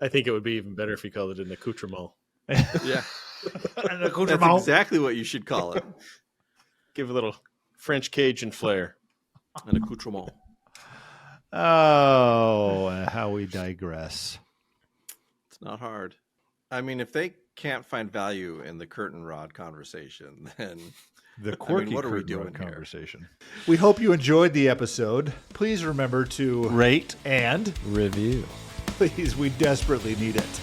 I think it would be even better if you called it an accoutrement. Yeah. An That's accoutrement. exactly what you should call it. Give a little French Cajun flair. An accoutrement. Oh, how we digress. It's not hard. I mean, if they can't find value in the curtain rod conversation, then The quirky what are we curtain rod doing here? conversation. We hope you enjoyed the episode. Please remember to Rate and review. please, we desperately need it.